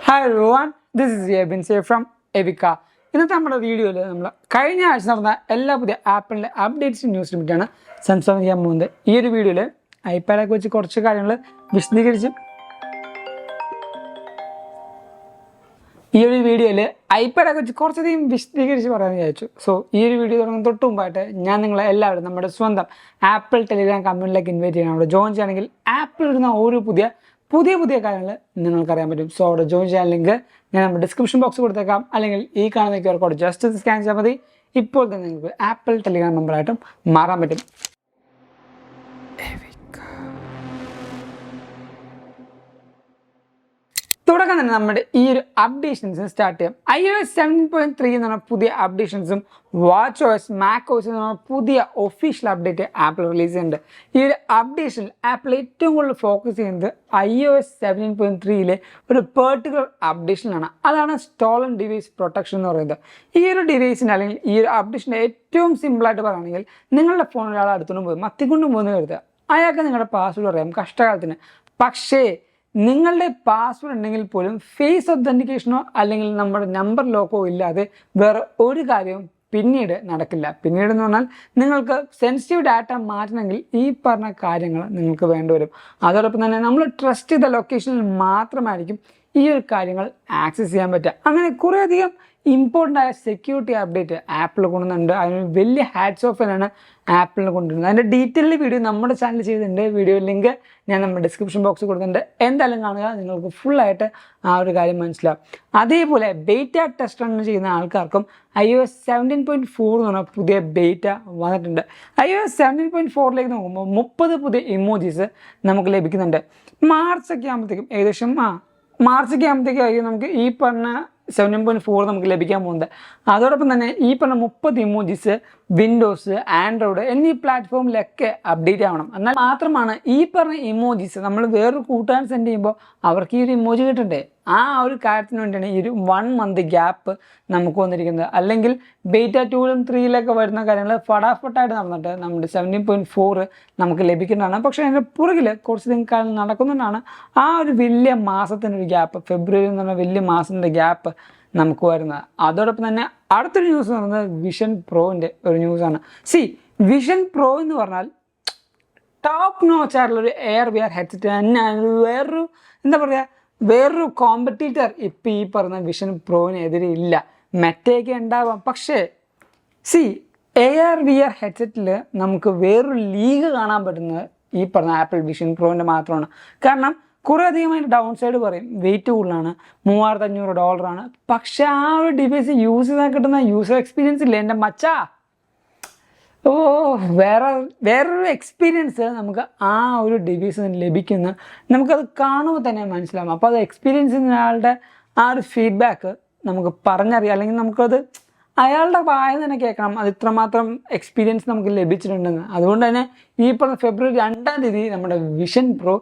Hi everyone, this is Yabin Say from Evika. ഇന്നത്തെ നമ്മുടെ വീഡിയോയിൽ നമ്മൾ കഴിഞ്ഞ ആഴ്ച നടന്ന എല്ലാ പുതിയ ആപ്പിളിൻ്റെ അപ്ഡേറ്റ്സ് ന്യൂസിനെ പറ്റിയാണ് സംസാരിക്കാൻ പോകുന്നത്. ഈ ഒരു വീഡിയോയിൽ ഐപാഡൊക്കെ വെച്ച് കുറച്ച് കാര്യങ്ങൾ വിശദീകരിച്ച് കുറച്ചധികം വിശദീകരിച്ച് പറയാമെന്ന് വിചാരിച്ചു. സോ ഈ ഒരു വീഡിയോ തുടങ്ങുന്ന തൊട്ട് മുമ്പായിട്ട് ഞാൻ നിങ്ങളെ എല്ലാവരും നമ്മുടെ സ്വന്തം ആപ്പിൾ ടെലിഗ്രാം കമ്മ്യൂണിറ്റിയിലേക്ക് ഇൻവൈറ്റ് ചെയ്യണം. അവിടെ ജോയിൻ ചെയ്യണമെങ്കിൽ ആപ്പിൾ ഇടുന്ന ഓരോ പുതിയ കാര്യങ്ങൾ നിങ്ങൾക്കറിയാൻ പറ്റും. സോ അവിടെ ജോയിൻ ചെയ്യാൻ ലിങ്ക് ഞാൻ നമ്മുടെ ഡിസ്ക്രിപ്ഷൻ ബോക്സ് കൊടുത്തേക്കാം, അല്ലെങ്കിൽ ഈ കാണുന്ന QR കോഡ് ജസ്റ്റ് സ്കാൻ ചെയ്താൽ മതി. ഇപ്പോൾ തന്നെ നിങ്ങൾക്ക് ആപ്പിൾ ടെലിഗ്രാം മെമ്പറായിട്ടും മാറാൻ പറ്റും. തുടക്കം തന്നെ നമ്മുടെ ഈ ഒരു അപ്ഡേഷൻസ് സ്റ്റാർട്ട് ചെയ്യാം. iOS 7.3 എന്ന് പറഞ്ഞ പുതിയ അപ്ഡേഷൻസും WatchOS, macOS എന്ന് പറഞ്ഞ പുതിയ ഒഫീഷ്യൽ അപ്ഡേറ്റ് ആപ്പിൾ റിലീസ് ചെയ്യുന്നുണ്ട്. ഈ ഒരു അപ്ഡേഷനിൽ ആപ്പിൾ ഏറ്റവും കൂടുതൽ ഫോക്കസ് ചെയ്യുന്നത് iOS 7.3 ഒരു പെർട്ടിക്കുലർ അപ്ഡേഷനിലാണ്. അതാണ് സ്റ്റോളൻ ഡിവൈസ് പ്രൊട്ടക്ഷൻ എന്ന് പറയുന്നത്. ഈ ഒരു ഡിവൈസിൻ്റെ അല്ലെങ്കിൽ ഈ ഒരു അപ്ഡേഷൻ്റെ ഏറ്റവും സിമ്പിളായിട്ട് പറയുകയാണെങ്കിൽ, നിങ്ങളുടെ ഫോൺ ഒരാളെ അടുത്തുകൊണ്ട് പോയി മത്തിക്കൊണ്ടും പോകുന്ന കരുതുക, അയാൾക്ക് നിങ്ങളുടെ പാസ്വേഡ് അറിയാം കഷ്ടകാലത്തിന്. പക്ഷേ നിങ്ങളുടെ പാസ്വേഡ് ഉണ്ടെങ്കിൽ പോലും ഫേസ് ഒത്തൻറ്റിക്കേഷനോ അല്ലെങ്കിൽ നമ്മുടെ നമ്പർ ലോക്കോ ഇല്ലാതെ വേറെ ഒരു കാര്യവും പിന്നീട് നടക്കില്ല. പിന്നീട് എന്ന് പറഞ്ഞാൽ നിങ്ങൾക്ക് സെൻസിറ്റീവ് ഡാറ്റ മാറ്റണമെങ്കിൽ ഈ പറഞ്ഞ കാര്യങ്ങൾ നിങ്ങൾക്ക് വേണ്ടിവരും. അതോടൊപ്പം തന്നെ നമ്മൾ ട്രസ്റ്റ് ചെയ്ത ലൊക്കേഷനിൽ മാത്രമായിരിക്കും ഈ ഒരു കാര്യങ്ങൾ ആക്സസ് ചെയ്യാൻ പറ്റുക. അങ്ങനെ കുറേയധികം ഇമ്പോർട്ടൻ്റ് ആയ സെക്യൂരിറ്റി അപ്ഡേറ്റ് ആപ്പിൾ കൊണ്ടുവന്നുണ്ട്. അതിന് വലിയ ഹാറ്റ്സ് ഓഫ് ആണ് ആപ്പിളിന് കൊണ്ടുവരുന്നത്. അതിൻ്റെ ഡീറ്റെയിൽ വീഡിയോ നമ്മുടെ ചാനൽ ചെയ്തിട്ടുണ്ട്. വീഡിയോ ലിങ്ക് ഞാൻ നമ്മുടെ ഡിസ്ക്രിപ്ഷൻ ബോക്സിൽ കൊടുത്തിട്ടുണ്ട്. എന്തായാലും കാണുക, നിങ്ങൾക്ക് ഫുള്ളായിട്ട് ആ ഒരു കാര്യം മനസ്സിലാവും. അതേപോലെ ബേറ്റ ടെസ്റ്റ് റൺ ചെയ്യുന്ന ആൾക്കാർക്കും iOS 17.4 എന്ന് പറഞ്ഞാൽ പുതിയ ബേറ്റ വന്നിട്ടുണ്ട്. iOS 7.4 നോക്കുമ്പോൾ 30 പുതിയ ഇമോജീസ് നമുക്ക് ലഭിക്കുന്നുണ്ട്. മാർച്ചൊക്കെ ആകുമ്പോഴത്തേക്കും നമുക്ക് ഈ പറഞ്ഞ 7.4 നമുക്ക് ലഭിക്കാൻ പോകുന്നത്. അതോടൊപ്പം തന്നെ ഈ പറഞ്ഞ 30 ഇമോജീസ് വിൻഡോസ്, ആൻഡ്രോയിഡ് എന്നീ പ്ലാറ്റ്ഫോമിലൊക്കെ അപ്ഡേറ്റ് ആവണം. എന്നാൽ മാത്രമാണ് ഈ പറഞ്ഞ ഇമോജീസ് നമ്മൾ വേറൊരു കൂട്ടുകാരൻ സെൻഡ് ചെയ്യുമ്പോൾ അവർക്ക് ഈ ഒരു ഇമോജി കിട്ടണ്ടേ. ആ ഒരു കാര്യത്തിന് വേണ്ടിയാണ് ഈ ഒരു 1 month ഗ്യാപ്പ് നമുക്ക് വന്നിരിക്കുന്നത്. അല്ലെങ്കിൽ ബേറ്റ 2ലും 3യിലൊക്കെ വരുന്ന കാര്യങ്ങൾ ഫടാഫട്ടായിട്ട് നടന്നിട്ട് നമ്മുടെ 17.4 നമുക്ക് ലഭിക്കുന്നതാണ്. പക്ഷേ അതിൻ്റെ പുറകിൽ കുറച്ച് കാലം നടക്കുന്നതുകൊണ്ടാണ് ആ ഒരു വലിയ മാസത്തിൻ്റെ ഒരു ഗ്യാപ്പ്, ഫെബ്രുവരി എന്ന് പറഞ്ഞ വലിയ മാസത്തിൻ്റെ ഗ്യാപ്പ് നമുക്ക് വരുന്നത്. അതോടൊപ്പം തന്നെ അടുത്തൊരു ന്യൂസ് എന്ന് പറയുന്നത് വിഷൻ പ്രോൻ്റെ ഒരു ന്യൂസാണ്. വിഷൻ പ്രോ എന്ന് പറഞ്ഞാൽ ടോപ്പ് നോച്ച് ആയിട്ടുള്ളൊരു VR ഹെഡ്സെറ്റ് തന്നെയാണ്. വേറൊരു കോമ്പറ്റീറ്റർ ഇപ്പം ഈ പറഞ്ഞ വിഷൻ പ്രോവിനെതിരെ ഇല്ല. മെറ്റയൊക്കെ ഉണ്ടാവാം, പക്ഷേ VR ഹെഡ്സെറ്റിൽ നമുക്ക് വേറൊരു ലീഗ് കാണാൻ പറ്റുന്നത് ഈ പറഞ്ഞ ആപ്പിൾ വിഷൻ പ്രോവിൻ്റെ മാത്രമാണ്. കാരണം കുറേ അധികമായിട്ട് ഡൗൺ സൈഡ് പറയും, വെയിറ്റ് കൂടുതലാണ്, $3500. പക്ഷേ ആ ഒരു ഡിവൈസ് യൂസ് ചെയ്താൽ കിട്ടുന്ന യൂസർ എക്സ്പീരിയൻസ് ഇല്ലേ എൻ്റെ മച്ചാ, വേറൊരു എക്സ്പീരിയൻസ് നമുക്ക് ആ ഒരു ഡിവൈസ് ലഭിക്കുന്ന നമുക്കത് കാണുമ്പോൾ തന്നെ മനസ്സിലാവും. അപ്പോൾ അത് എക്സ്പീരിയൻസ് ചെയ്യുന്ന ആളുടെ ആ ഒരു ഫീഡ്ബാക്ക് നമുക്ക് പറഞ്ഞറിയാം, അല്ലെങ്കിൽ നമുക്കത് അയാളുടെ വായന തന്നെ കേൾക്കണം അത് ഇത്രമാത്രം എക്സ്പീരിയൻസ് നമുക്ക് ലഭിച്ചിട്ടുണ്ടെന്ന്. അതുകൊണ്ട് തന്നെ ഈ പറഞ്ഞ ഫെബ്രുവരി 2-ാം തീയതി നമ്മുടെ വിഷൻ പ്രോ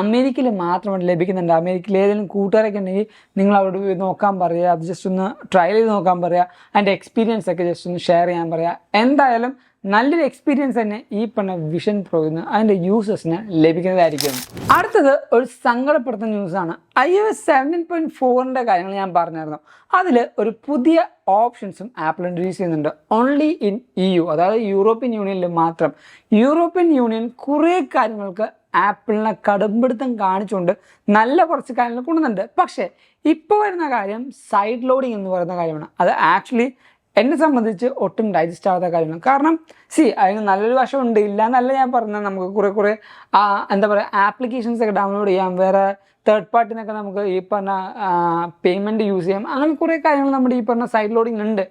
അമേരിക്കയിൽ മാത്രമായിട്ട് ലഭിക്കുന്നുണ്ട്. അമേരിക്കയിൽ ഏതെങ്കിലും കൂട്ടുകാരൊക്കെ ഉണ്ടെങ്കിൽ നിങ്ങൾ അവിടെ പോയി നോക്കാൻ പറയുക, അത് ജസ്റ്റ് ഒന്ന് ട്രയൽ ചെയ്ത് നോക്കാൻ പറയുക, അതിൻ്റെ എക്സ്പീരിയൻസ് ഒക്കെ ജസ്റ്റ് ഒന്ന് ഷെയർ ചെയ്യാൻ പറയുക. എന്തായാലും നല്ലൊരു എക്സ്പീരിയൻസ് തന്നെ ഈ പറഞ്ഞ വിഷൻ പ്രോയിന്ന് അതിൻ്റെ യൂസേഴ്സിന് ലഭിക്കുന്നതായിരിക്കും. അടുത്തത് ഒരു സങ്കടപ്പെടുത്തുന്ന ന്യൂസാണ്. iOS 7.4ൻ്റെ കാര്യങ്ങൾ ഞാൻ പറഞ്ഞായിരുന്നു. അതിൽ ഒരു പുതിയ ഓപ്ഷൻസും ആപ്പിൾ ഇൻട്രൊഡ്യൂസ് ചെയ്യുന്നുണ്ട്. ഓൺലി ഇൻ EU, അതായത് യൂറോപ്യൻ യൂണിയനിൽ മാത്രം. യൂറോപ്യൻ യൂണിയൻ കുറേ കാര്യങ്ങൾക്ക് ആപ്പിളിനെ കടുംപിടുത്തം കാണിച്ചുകൊണ്ട് നല്ല കുറച്ച് കാര്യങ്ങൾ കൊണ്ടുവന്നുണ്ട്. പക്ഷേ ഇപ്പോൾ വരുന്ന കാര്യം സൈഡ് ലോഡിങ് എന്ന് പറയുന്ന കാര്യമാണ്. അത് ആക്ച്വലി എന്നെ സംബന്ധിച്ച് ഒട്ടും ഡൈജസ്റ്റ് ആവാത്ത കാര്യമാണ്. കാരണം അതിന് നല്ലൊരു വശമുണ്ട്, ഇല്ല എന്നല്ല ഞാൻ പറഞ്ഞത്. നമുക്ക് കുറേ ആപ്ലിക്കേഷൻസ് ഒക്കെ ഡൗൺലോഡ് ചെയ്യാം, വേറെ തേർഡ് പാർട്ടിനൊക്കെ നമുക്ക് ഈ പറഞ്ഞ പേയ്മെൻറ്റ് യൂസ് ചെയ്യാം. അങ്ങനെ കുറേ കാര്യങ്ങൾ നമ്മുടെ ഈ പറഞ്ഞ സൈഡ് ലോഡിങ് ഉണ്ട്.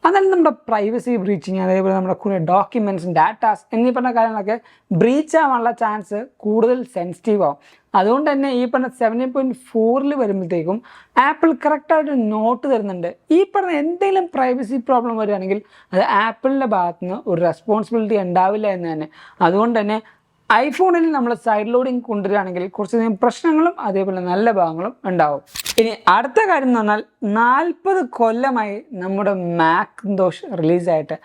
അതാണ് നമ്മുടെ പ്രൈവസി ബ്രീച്ചിങ്, അതേപോലെ നമ്മുടെ കുറേ ഡോക്യുമെൻറ്റ്സ്, ഡാറ്റാസ് എന്നീ പറഞ്ഞ കാര്യങ്ങളൊക്കെ ബ്രീച്ച് ആവാനുള്ള ചാൻസ് കൂടുതൽ സെൻസിറ്റീവ് ആവും. അതുകൊണ്ട് തന്നെ ഈ പറഞ്ഞ 7.4 വരുമ്പോഴത്തേക്കും ആപ്പിൾ കറക്റ്റായിട്ട് നോട്ട് തരുന്നുണ്ട്. ഈ പറഞ്ഞ എന്തെങ്കിലും പ്രൈവസി പ്രോബ്ലം വരികയാണെങ്കിൽ അത് ആപ്പിളിൻ്റെ ഭാഗത്തുനിന്ന് ഒരു റെസ്പോൺസിബിലിറ്റി ഉണ്ടാവില്ല എന്ന് തന്നെ. അതുകൊണ്ട് തന്നെ ഐഫോണിൽ നമ്മൾ സൈഡ് ലോഡിങ് കൊണ്ടുവരികയാണെങ്കിൽ കുറച്ചധികം പ്രശ്നങ്ങളും അതേപോലെ നല്ല ഭാഗങ്ങളും ഉണ്ടാവും. ഇനി അടുത്ത കാര്യം എന്ന് പറഞ്ഞാൽ 40 കൊല്ലമായി നമ്മുടെ മാക്കിന്തോഷ് റിലീസായിട്ട്.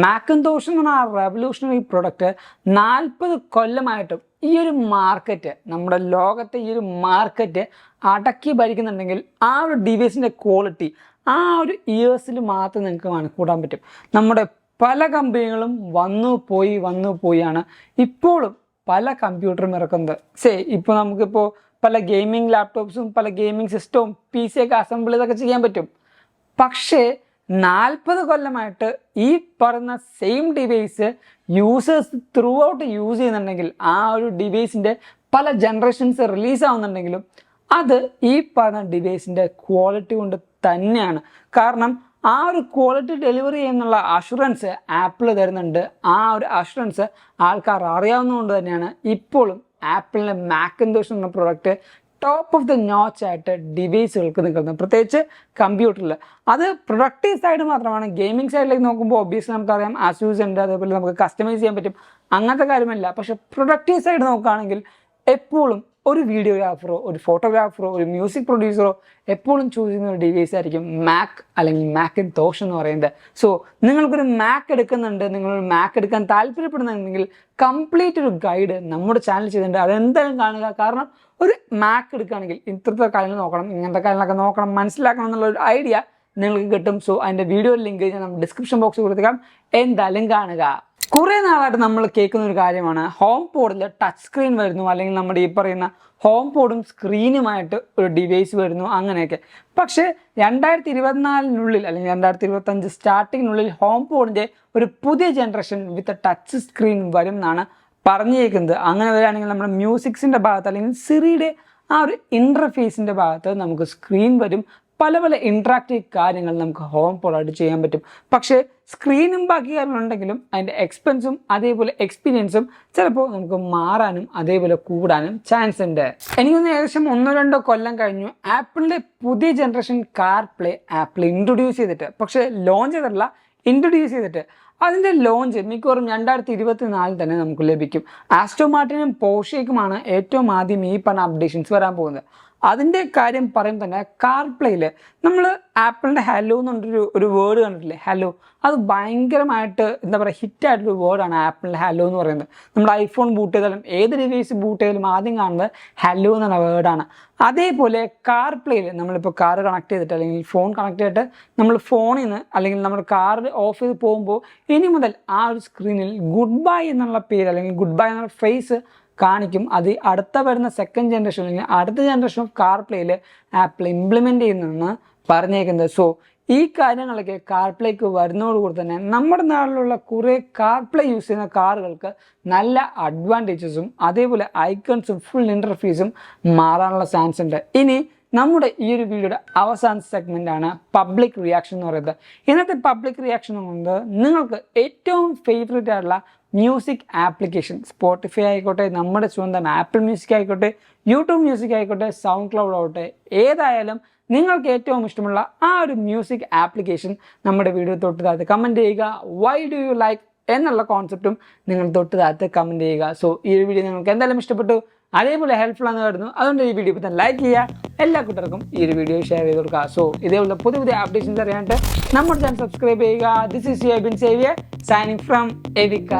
മാക്കിന്തോഷ് എന്ന് പറഞ്ഞാൽ ആ റെവല്യൂഷണറി പ്രൊഡക്റ്റ് 40 കൊല്ലമായിട്ടും ഈ ഒരു മാർക്കറ്റ്, നമ്മുടെ ലോകത്തെ ഈ ഒരു മാർക്കറ്റ് അടക്കി ഭരിക്കുന്നുണ്ടെങ്കിൽ ആ ഒരു ഡിവൈസിൻ്റെ ക്വാളിറ്റി ആ ഒരു ഇയേഴ്സിൽ മാത്രം നിങ്ങൾക്ക് കണക്കൂടാൻ പറ്റും. നമ്മുടെ പല കമ്പനികളും വന്നു പോയാണ് ഇപ്പോഴും പല കമ്പ്യൂട്ടറും ഇറക്കുന്നത്. ഇപ്പോൾ നമുക്കിപ്പോൾ പല ഗെയിമിംഗ് ലാപ്ടോപ്സും പല ഗെയിമിംഗ് സിസ്റ്റവും PC ഒക്കെ അസംബിൾ ചെയ്തൊക്കെ ചെയ്യാൻ പറ്റും. പക്ഷേ 40 കൊല്ലമായിട്ട് ഈ പറയുന്ന same device users through out use ചെയ്യുന്നുണ്ടെങ്കിൽ, ആ ഒരു ഡിവൈസിൻ്റെ പല ജനറേഷൻസ് റിലീസ് ആവുന്നുണ്ടെങ്കിലും അത് ഈ പറഞ്ഞ ഡിവൈസിൻ്റെ ക്വാളിറ്റി കൊണ്ട് തന്നെയാണ്. കാരണം ആ ഒരു ക്വാളിറ്റി ഡെലിവറി ചെയ്യുന്നുള്ള അഷുറൻസ് ആപ്പിൾ തരുന്നുണ്ട്. ആ ഒരു അഷുറൻസ് ആൾക്കാർ അറിയാവുന്നതുകൊണ്ട് തന്നെയാണ് ഇപ്പോഴും ആപ്പിളിൻ്റെ മാക്കിൻതോഷ് എന്ന product top of the notch ആയിട്ട് ഡിവൈസുകൾക്ക് നിൽക്കുന്നത്, പ്രത്യേകിച്ച് കമ്പ്യൂട്ടറിൽ. അത് പ്രൊഡക്റ്റീവ് സൈഡ് മാത്രമാണ്. ഗെയിമിംഗ് സൈഡിലേക്ക് നോക്കുമ്പോൾ ഒബ്വിയസ്ലി നമുക്കറിയാം ആസ്യൂസ് ഉണ്ട്, അതേപോലെ നമുക്ക് കസ്റ്റമൈസ് ചെയ്യാൻ പറ്റും, അങ്ങനത്തെ കാര്യമല്ല. പക്ഷേ പ്രൊഡക്റ്റീവ് സൈഡ് നോക്കുകയാണെങ്കിൽ എപ്പോഴും ഒരു വീഡിയോഗ്രാഫറോ ഒരു ഫോട്ടോഗ്രാഫറോ ഒരു മ്യൂസിക് പ്രൊഡ്യൂസറോ എപ്പോഴും ചൂസ് ചെയ്യുന്ന ഒരു ഡിവൈസ് ആയിരിക്കും മാക് അല്ലെങ്കിൽ മാക്കിൻതോഷ് എന്ന് പറയുന്നത്. സോ നിങ്ങൾക്കൊരു മാക് എടുക്കുന്നുണ്ട്, നിങ്ങളൊരു മാക് എടുക്കാൻ താല്പര്യപ്പെടുന്നുണ്ടെങ്കിൽ കംപ്ലീറ്റ് ഒരു ഗൈഡ് നമ്മുടെ ചാനൽ ചെയ്തിട്ടുണ്ട്. അതെന്തായാലും കാണുക. കാരണം ഒരു മാക് എടുക്കുകയാണെങ്കിൽ ഇത്രത്തെ കാര്യങ്ങൾ നോക്കണം, ഇങ്ങനത്തെ കാര്യങ്ങളൊക്കെ നോക്കണം, മനസ്സിലാക്കണം എന്നുള്ളൊരു ഐഡിയ നിങ്ങൾക്ക് കിട്ടും. സോ അതിൻ്റെ വീഡിയോ ലിങ്ക് ഞാൻ നമ്മൾ ഡിസ്ക്രിപ്ഷൻ ബോക്സിൽ കൊടുത്തേക്കാം, എന്തായാലും കാണുക. കുറേ നാളായിട്ട് നമ്മൾ കേൾക്കുന്ന ഒരു കാര്യമാണ് ഹോം പോഡിൽ ടച്ച് സ്ക്രീൻ വരുന്നു, അല്ലെങ്കിൽ നമ്മുടെ ഈ പറയുന്ന ഹോം പോഡും സ്ക്രീനുമായിട്ട് ഒരു ഡിവൈസ് വരുന്നു, അങ്ങനെയൊക്കെ. പക്ഷേ 2024 അല്ലെങ്കിൽ 2025 സ്റ്റാർട്ടിങ്ങിനുള്ളിൽ ഹോം പോഡിൻ്റെ ഒരു പുതിയ ജനറേഷൻ വിത്ത് ടച്ച് സ്ക്രീൻ വരും എന്നാണ് പറഞ്ഞിരിക്കുന്നത്. അങ്ങനെ വരികയാണെങ്കിൽ നമ്മുടെ മ്യൂസിക്സിൻ്റെ ഭാഗത്ത് അല്ലെങ്കിൽ സിറിയുടെ ആ ഒരു ഇൻ്റർഫേസിൻ്റെ ഭാഗത്ത് നമുക്ക് സ്ക്രീൻ വരും. പല ഇൻട്രാക്റ്റീവ് കാര്യങ്ങൾ നമുക്ക് ഹോം പോഡായിട്ട് ചെയ്യാൻ പറ്റും. പക്ഷേ സ്ക്രീനും ബാക്കി കാര്യങ്ങളുണ്ടെങ്കിലും അതിൻ്റെ എക്സ്പെൻസും അതേപോലെ എക്സ്പീരിയൻസും ചിലപ്പോൾ നമുക്ക് മാറാനും അതേപോലെ കൂടാനും ചാൻസ് ഉണ്ട്. എനിക്കൊന്ന് ഏകദേശം 1-2 കൊല്ലം കഴിഞ്ഞു ആപ്പിളിൻ്റെ പുതിയ ജനറേഷൻ കാർപ്ലേ ആപ്പിൾ ഇൻട്രൊഡ്യൂസ് ചെയ്തിട്ട്, പക്ഷേ ലോഞ്ച് ചെയ്തിട്ടില്ല, ഇൻട്രൊഡ്യൂസ് ചെയ്തിട്ട്. അതിൻ്റെ ലോഞ്ച് മിക്കവാറും 2024 തന്നെ നമുക്ക് ലഭിക്കും. ആസ്റ്റോൺ മാർട്ടിനും പോർഷയ്ക്കുമാണ് ഏറ്റവും ആദ്യം ഈ പറഞ്ഞ അപ്ഡേഷൻസ് വരാൻ പോകുന്നത്. അതിൻ്റെ കാര്യം പറയുമ്പോൾ തന്നെ കാർപ്ലേയിൽ നമ്മൾ ആപ്പിളിൻ്റെ ഹലോ എന്നുള്ളൊരു വേർഡ് കണ്ടിട്ടില്ലേ, ഹലോ. അത് ഭയങ്കരമായിട്ട് എന്താ പറയുക ഹിറ്റായിട്ടൊരു വേർഡാണ് ആപ്പിളിൻ്റെ ഹലോ എന്ന് പറയുന്നത്. നമ്മൾ ഐഫോൺ ബൂട്ട് ചെയ്താലും ഏത് ഡിവൈസ് ബൂട്ട് ചെയ്താലും ആദ്യം കാണുന്നത് ഹലോ എന്നുള്ള വേർഡാണ്. അതേപോലെ കാർപ്ലേയിൽ നമ്മളിപ്പോൾ കാർ കണക്ട് ചെയ്തിട്ട് അല്ലെങ്കിൽ ഫോൺ കണക്ട് ചെയ്തിട്ട് നമ്മൾ ഫോണിൽ നിന്ന് അല്ലെങ്കിൽ നമ്മുടെ കാർ ഓഫ് ചെയ്ത് പോകുമ്പോൾ ഇനി മുതൽ ആ ഒരു സ്ക്രീനിൽ ഗുഡ് ബൈ എന്നുള്ള പേര് അല്ലെങ്കിൽ ഗുഡ് ബൈ എന്നുള്ള ഫേസ് കാണിക്കും. അത് അടുത്ത വരുന്ന സെക്കൻഡ് ജനറേഷൻ അല്ലെങ്കിൽ അടുത്ത ജനറേഷൻ ഓഫ് കാർപ്ലേയിൽ ആപ്പിൾ ഇംപ്ലിമെൻ്റ് ചെയ്യുന്നതെന്ന് പറഞ്ഞേക്കുന്നത്. സോ ഈ കാര്യങ്ങളൊക്കെ കാർപ്ലേക്ക് വരുന്നതോടുകൂടി തന്നെ നമ്മുടെ നാട്ടിലുള്ള കുറേ കാർപ്ലേ യൂസ് ചെയ്യുന്ന കാറുകൾക്ക് നല്ല അഡ്വാൻറ്റേജസും അതേപോലെ ഐക്കൺസും ഫുൾ ഇൻ്റർഫേസും മാറാനുള്ള ചാൻസ് ഉണ്ട്. ഇനി നമ്മുടെ ഈ ഒരു വീഡിയോയുടെ അവസാന സെഗ്മെൻ്റാണ് പബ്ലിക് റിയാക്ഷൻ എന്ന് പറയുന്നത്. ഇന്നത്തെ പബ്ലിക് റിയാക്ഷൻ എന്നുള്ളത് നിങ്ങൾക്ക് ഏറ്റവും ഫേവറേറ്റ് ആയിട്ടുള്ള മ്യൂസിക് ആപ്ലിക്കേഷൻ, സ്പോട്ടിഫൈ ആയിക്കോട്ടെ, നമ്മുടെ സ്വന്തം ആപ്പിൾ മ്യൂസിക് ആയിക്കോട്ടെ, യൂട്യൂബ് മ്യൂസിക് ആയിക്കോട്ടെ, സൗണ്ട് ക്ലൗഡ് ആവട്ടെ, ഏതായാലും നിങ്ങൾക്ക് ഏറ്റവും ഇഷ്ടമുള്ള ആ ഒരു മ്യൂസിക് ആപ്ലിക്കേഷൻ നമ്മുടെ വീഡിയോ തൊട്ട് താഴത്ത് കമൻറ്റ് ചെയ്യുക. വൈ ഡു യു ലൈക്ക് എന്നുള്ള കോൺസെപ്റ്റും നിങ്ങൾ തൊട്ട് താഴത്ത് കമൻറ്റ് ചെയ്യുക. സോ ഈ ഒരു വീഡിയോ നിങ്ങൾക്ക് എന്തായാലും ഇഷ്ടപ്പെട്ടു, അതേപോലെ ഹെൽപ്ഫുൾ ആണെന്ന് കരുതുന്നു. അതുകൊണ്ട് ഈ വീഡിയോ ഇപ്പോൾ തന്നെ ലൈക്ക് ചെയ്യുക, എല്ലാ കൂട്ടർക്കും ഈ ഒരു വീഡിയോ ഷെയർ ചെയ്ത് കൊടുക്കുക. സോ ഇതേപോലെ പുതിയ അപ്ഡേഷൻസ് അറിയാനായിട്ട് നമ്മുടെ ചാനൽ സബ്സ്ക്രൈബ് ചെയ്യുക. This is Ubin Xavier signing from എവിക.